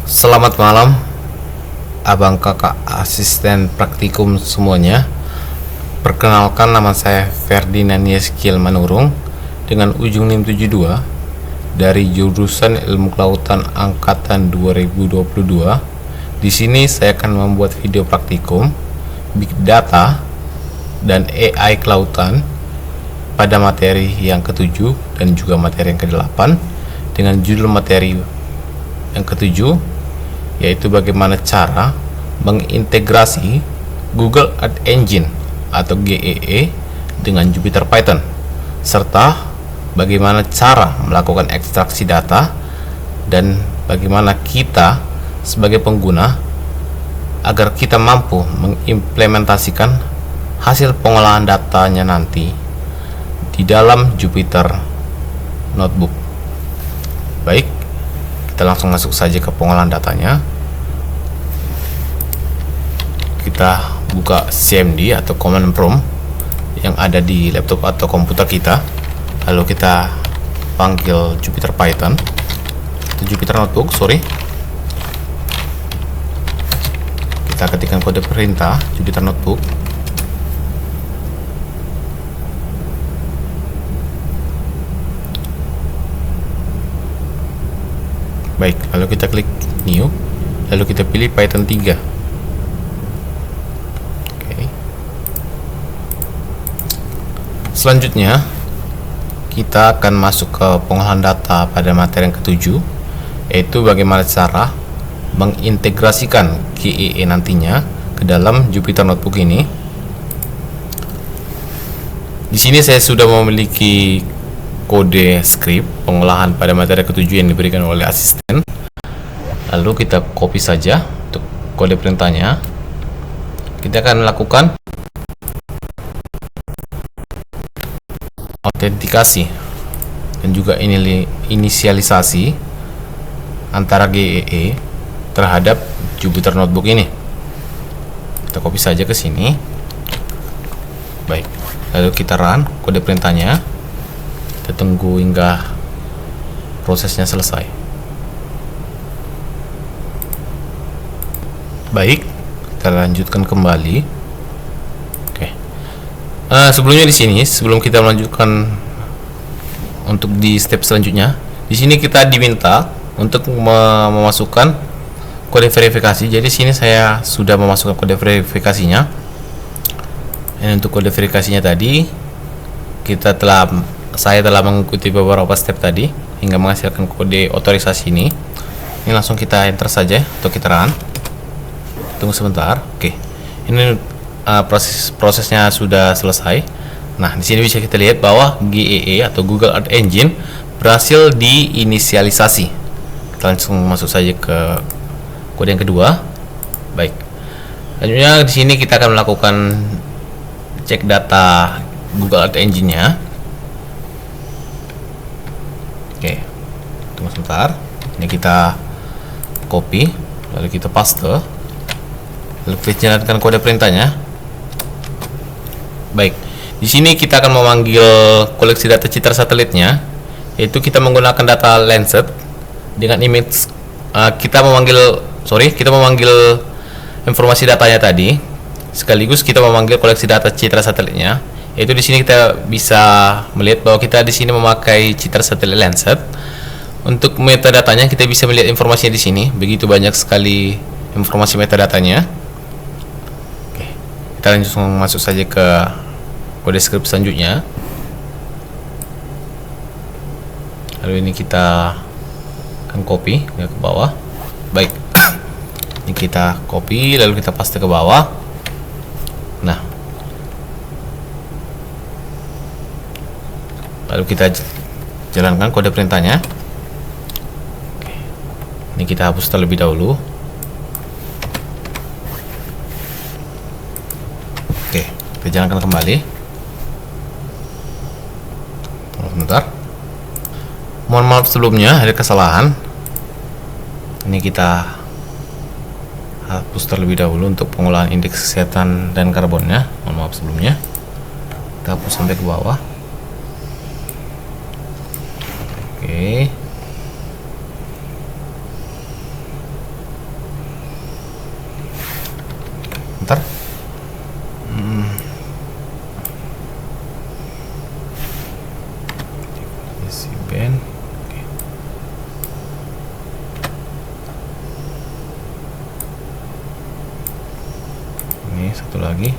Selamat malam, abang kakak asisten praktikum semuanya. Perkenalkan, nama saya Ferdinand Yeskiel Manurung dengan ujung NIM 72 dari jurusan Ilmu Kelautan angkatan 2022. Di sini saya akan membuat video praktikum Big Data dan AI Kelautan pada materi yang ke-7 dan juga materi yang ke-8 dengan judul materi yang ke-7 yaitu bagaimana cara mengintegrasi Google Earth Engine atau GEE dengan Jupyter Python, serta bagaimana cara melakukan ekstraksi data dan bagaimana kita sebagai pengguna agar kita mampu mengimplementasikan hasil pengolahan datanya nanti di dalam Jupyter Notebook. Baik, kita langsung masuk saja ke pengolahan datanya. Kita buka CMD atau Command Prompt yang ada di laptop atau komputer kita, lalu kita panggil Jupyter Python atau Jupyter Notebook, kita ketikkan kode perintah Jupyter Notebook. Baik, lalu kita klik New, lalu kita pilih Python 3. Oke. Selanjutnya kita akan masuk ke pengolahan data pada materi yang ke-7, yaitu bagaimana cara mengintegrasikan GEE nantinya ke dalam Jupyter Notebook ini. Di sini saya sudah memiliki kode script pengolahan pada materi ke-7 yang diberikan oleh asisten. Lalu kita copy saja untuk kode perintahnya. Kita akan melakukan autentikasi dan juga inisialisasi antara GEE terhadap Jupyter Notebook ini. Kita copy saja ke sini. Baik, lalu kita run kode perintahnya. Kita tunggu hingga prosesnya selesai. Baik, kita lanjutkan kembali. Oke. Sebelumnya di sini, sebelum kita melanjutkan untuk di step selanjutnya, di sini kita diminta untuk memasukkan kode verifikasi. Jadi sini saya sudah memasukkan kode verifikasinya. Dan untuk kode verifikasinya tadi, saya telah mengikuti beberapa step tadi hingga menghasilkan kode otorisasi ini. Ini langsung kita enter saja atau kita run. Tunggu sebentar. Oke. Ini prosesnya sudah selesai. Nah, di sini bisa kita lihat bahwa GEE atau Google Earth Engine berhasil diinisialisasi. Kita langsung masuk saja ke kode yang kedua. Baik. Selanjutnya di sini kita akan melakukan cek data Google Earth Engine-nya. Oke, tunggu sebentar. Ini kita copy, lalu kita paste, lalu kita jalankan kode perintahnya. Baik, di sini kita akan memanggil koleksi data citra satelitnya, yaitu kita menggunakan data Landsat dengan image. Kita memanggil informasi datanya tadi, sekaligus kita memanggil koleksi data citra satelitnya. Yaitu di sini kita bisa melihat bahwa kita di sini memakai citra satelit Landsat. Untuk metadatanya kita bisa melihat informasinya di sini. Begitu banyak sekali informasi metadatanya. Oke, kita langsung masuk saja ke kode script selanjutnya. Lalu ini kita akan copy ke bawah. Baik. Ini kita copy lalu kita paste ke bawah. Nah, lalu kita jalankan kode perintahnya. Oke. Ini kita hapus terlebih dahulu. Oke, kita jalankan kembali. Sebentar. Mohon maaf sebelumnya ada kesalahan. Ini kita hapus terlebih dahulu untuk pengolahan indeks kesehatan dan karbonnya. Mohon maaf sebelumnya. Kita hapus sampai ke bawah. Oke. Ntar isi band. Oke. Ini satu lagi.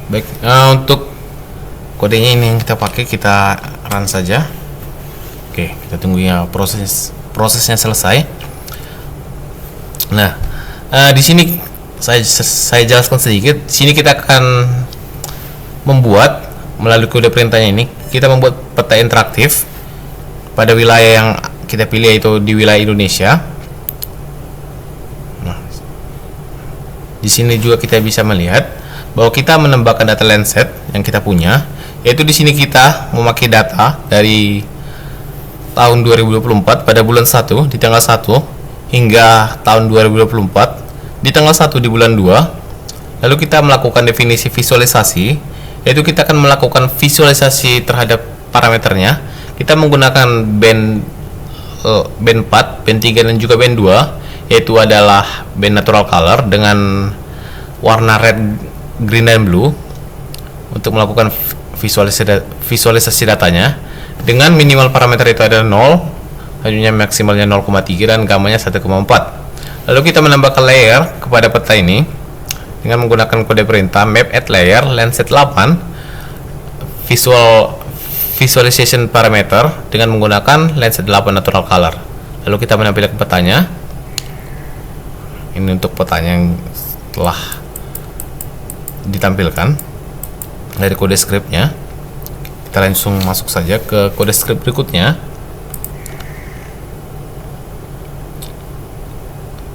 Baik, untuk kodenya ini yang kita pakai, kita run saja. Oke, kita tunggu ya prosesnya selesai. Nah, di sini saya jelaskan sedikit. Di sini kita akan membuat melalui kode perintahnya ini, kita membuat peta interaktif pada wilayah yang kita pilih, yaitu di wilayah Indonesia. Nah, di sini juga kita bisa melihat bahwa kita menambahkan data Landsat yang kita punya, yaitu di sini kita memakai data dari tahun 2024 pada bulan 1 di tanggal 1 hingga tahun 2024 di tanggal 1 di bulan 2. Lalu kita melakukan definisi visualisasi, yaitu kita akan melakukan visualisasi terhadap parameternya. Kita menggunakan band 4, band 3 dan juga band 2, yaitu adalah band natural color dengan warna red, green dan blue untuk melakukan visualisasi datanya dengan minimal parameter itu ada 0, hanya maksimalnya 0,3 dan gamanya 1,4. Lalu kita menambahkan layer kepada peta ini dengan menggunakan kode perintah map add layer Landsat 8 visualization parameter dengan menggunakan Landsat 8 natural color. Lalu kita menampilkan petanya. Ini untuk petanya yang telah ditampilkan dari kode scriptnya. Kita langsung masuk saja ke kode script berikutnya.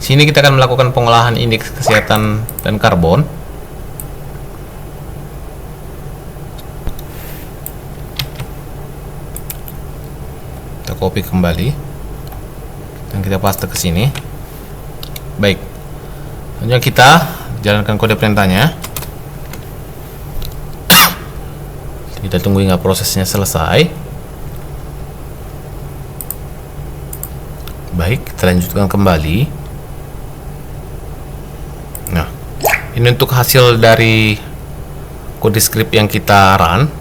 Sini kita akan melakukan pengolahan indeks kesehatan dan karbon. Kita copy kembali dan kita paste ke sini. Baik, selanjutnya kita jalankan kode perintahnya. Kita tunggu hingga prosesnya selesai. Baik, kita lanjutkan kembali. Nah, ini untuk hasil dari kode script yang kita run.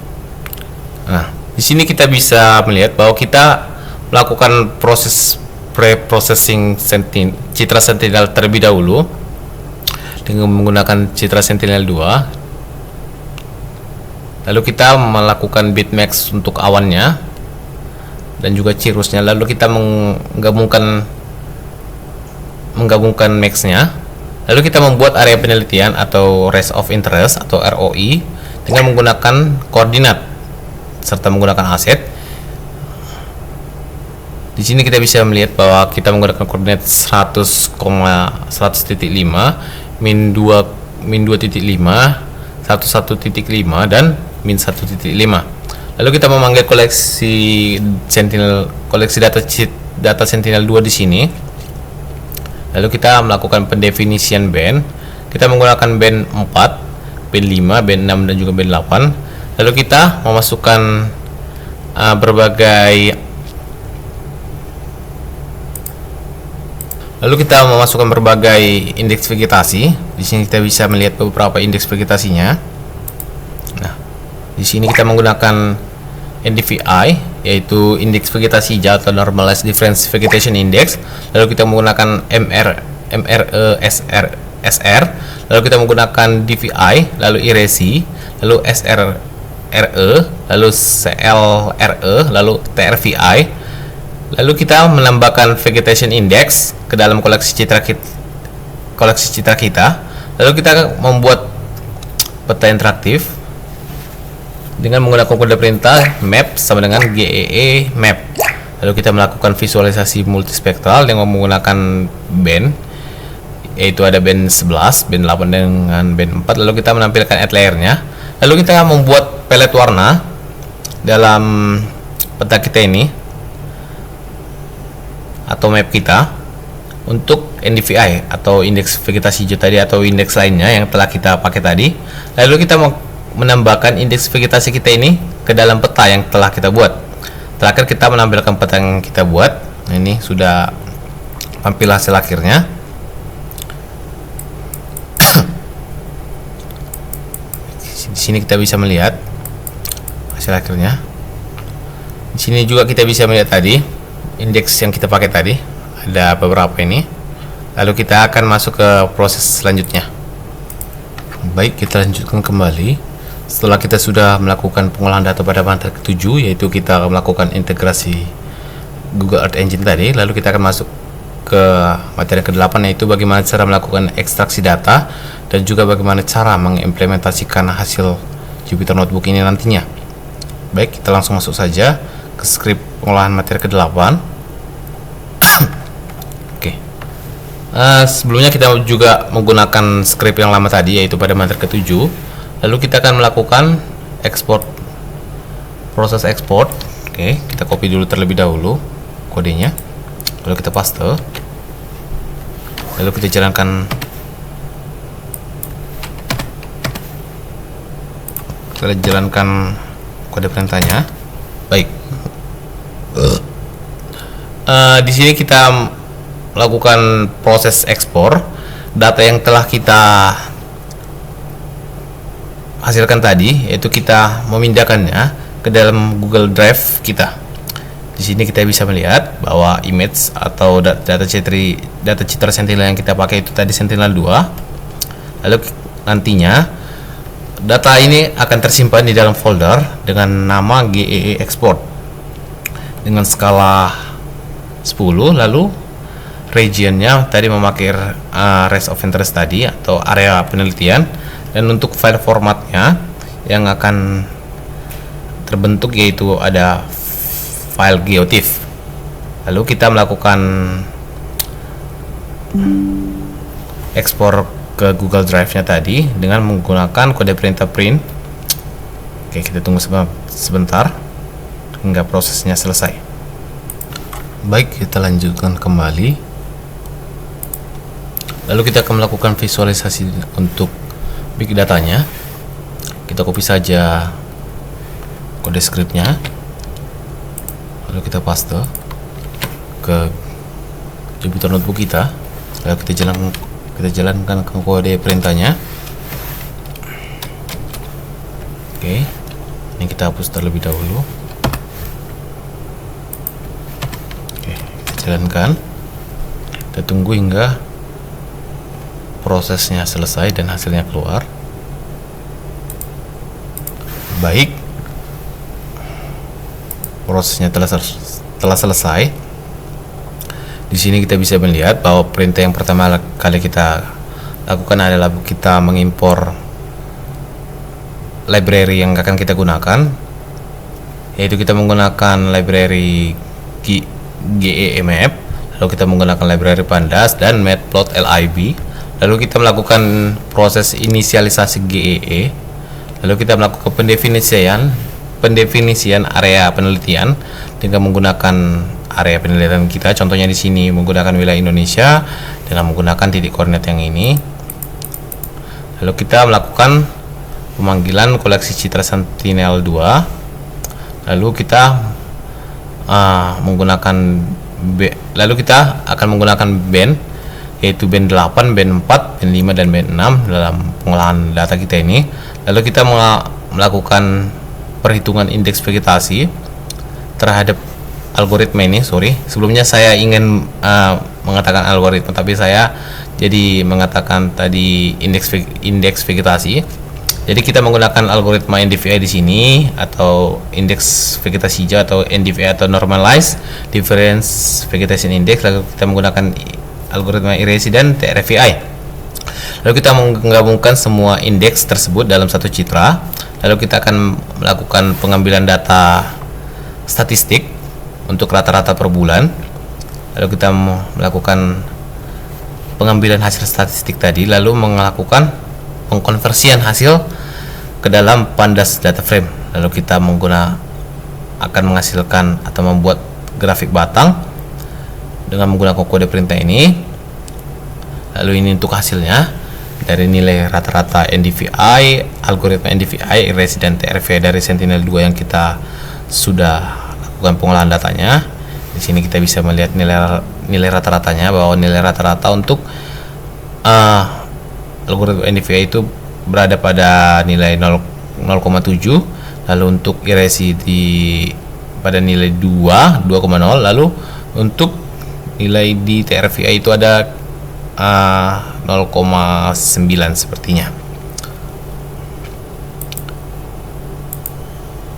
Nah, di sini kita bisa melihat bahwa kita melakukan proses pre-processing Citra Sentinel terlebih dahulu dengan menggunakan Citra Sentinel 2. Lalu kita melakukan bitmax untuk awannya dan juga cirrusnya. Lalu kita menggabungkan maxnya. Lalu kita membuat area penelitian atau range of interest atau ROI dengan menggunakan koordinat serta menggunakan aset. Di sini kita bisa melihat bahwa kita menggunakan koordinat 100,100.5, min 2.5, 11.5 dan min 1.5. Lalu kita memanggil koleksi data Sentinel 2 di sini. Lalu kita melakukan pendefinisian band. Kita menggunakan band 4, band 5, band 6 dan juga band 8. Lalu kita memasukkan berbagai indeks vegetasi. Di sini kita bisa melihat beberapa indeks vegetasinya. Nah, di sini kita menggunakan NDVI, yaitu indeks vegetasi hijau atau Normalized Difference Vegetation Index. Lalu kita menggunakan SR, lalu kita menggunakan DVI, lalu IRESI, lalu SRRE, lalu CLRE, lalu TRVI. Lalu kita menambahkan Vegetation Index ke dalam koleksi citra kita. Lalu kita membuat peta interaktif dengan menggunakan kode perintah map sama dengan GEE map. Lalu kita melakukan visualisasi multispektral dengan menggunakan band, yaitu ada band 11, band 8 dengan band 4. Lalu kita menampilkan add layernya. Lalu kita membuat palette warna dalam peta kita ini atau map kita untuk NDVI atau indeks vegetasi hijau tadi atau indeks lainnya yang telah kita pakai tadi. Lalu kita menambahkan indeks vegetasi kita ini ke dalam peta yang telah kita buat. Terakhir kita menampilkan peta yang kita buat. Nah, ini sudah tampil hasil akhirnya. Di sini kita bisa melihat hasil akhirnya. Di sini juga kita bisa melihat tadi indeks yang kita pakai tadi, ada beberapa ini. Lalu kita akan masuk ke proses selanjutnya. Baik, kita lanjutkan kembali. Setelah kita sudah melakukan pengolahan data pada materi ke-7, yaitu kita melakukan integrasi Google Earth Engine tadi, lalu kita akan masuk ke materi ke-8, yaitu bagaimana cara melakukan ekstraksi data dan juga bagaimana cara mengimplementasikan hasil Jupyter Notebook ini nantinya. Baik, kita langsung masuk saja ke skrip pengolahan materi ke-8. Oke. Sebelumnya kita juga menggunakan skrip yang lama tadi, yaitu pada materi ke-7. Lalu kita akan melakukan ekspor, proses ekspor. Oke, kita copy dulu terlebih dahulu kodenya, lalu kita paste, lalu kita jalankan kode perintahnya. Baik, di sini kita melakukan proses ekspor data yang telah kita hasilkan tadi, yaitu kita memindahkannya ke dalam Google Drive kita. Di sini kita bisa melihat bahwa image atau data citra Sentinel yang kita pakai itu tadi Sentinel 2. Lalu nantinya data ini akan tersimpan di dalam folder dengan nama GEE Export dengan skala 10. Lalu regionnya tadi memakai range of interest tadi atau area penelitian, dan untuk file formatnya yang akan terbentuk yaitu ada file geotiff. Lalu kita melakukan ekspor ke Google Drive-nya tadi dengan menggunakan kode perintah print. Oke, kita tunggu sebentar hingga prosesnya selesai. Baik, kita lanjutkan kembali. Lalu kita akan melakukan visualisasi untuk big datanya. Kita copy saja kode scriptnya, lalu kita paste ke Jupyter Notebook kita. Lalu kita jalankan ke kode perintahnya. Oke, ini kita hapus terlebih dahulu. Oke, kita jalankan. Kita tunggu hingga prosesnya selesai dan hasilnya keluar. Baik, prosesnya telah selesai. Di sini kita bisa melihat bahwa perintah yang pertama kali kita lakukan adalah kita mengimpor library yang akan kita gunakan, yaitu kita menggunakan library GEMap, lalu kita menggunakan library Pandas dan Matplotlib. Lalu kita melakukan proses inisialisasi GEE. Lalu kita melakukan pendefinisian area penelitian dengan menggunakan area penelitian kita. Contohnya di sini menggunakan wilayah Indonesia dengan menggunakan titik koordinat yang ini. Lalu kita melakukan pemanggilan koleksi citra Sentinel 2. Lalu kita lalu kita akan menggunakan band, yaitu band 8, band 4, band 5, dan band 6 dalam pengolahan data kita ini. Lalu kita melakukan perhitungan indeks vegetasi terhadap algoritma ini. Sebelumnya saya ingin mengatakan algoritma, tapi saya jadi mengatakan tadi indeks vegetasi. Jadi kita menggunakan algoritma NDVI di sini, atau indeks vegetasi hijau, atau NDVI atau Normalized Difference Vegetation Index. Lalu kita menggunakan algoritma iresi dan TRVI. Lalu kita menggabungkan semua indeks tersebut dalam satu citra. Lalu kita akan melakukan pengambilan data statistik untuk rata-rata per bulan. Lalu kita melakukan pengambilan hasil statistik tadi, lalu melakukan pengkonversian hasil ke dalam Pandas data frame. Lalu kita akan menghasilkan atau membuat grafik batang dengan menggunakan kode perintah ini. Lalu ini untuk hasilnya dari nilai rata-rata NDVI, algoritma NDVI, iresi, dan TRVI dari Sentinel 2 yang kita sudah lakukan pengolahan datanya. Di sini kita bisa melihat nilai rata-ratanya, bahwa nilai rata-rata untuk algoritma NDVI itu berada pada nilai 0,7, lalu untuk iresi pada nilai 2,0, lalu untuk nilai di TRVA itu ada 0,9 sepertinya.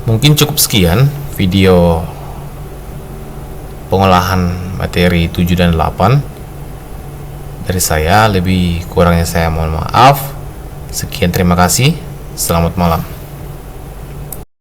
Mungkin cukup sekian video pengolahan materi 7 dan 8 dari saya. Lebih kurangnya saya mohon maaf. Sekian, terima kasih. Selamat malam.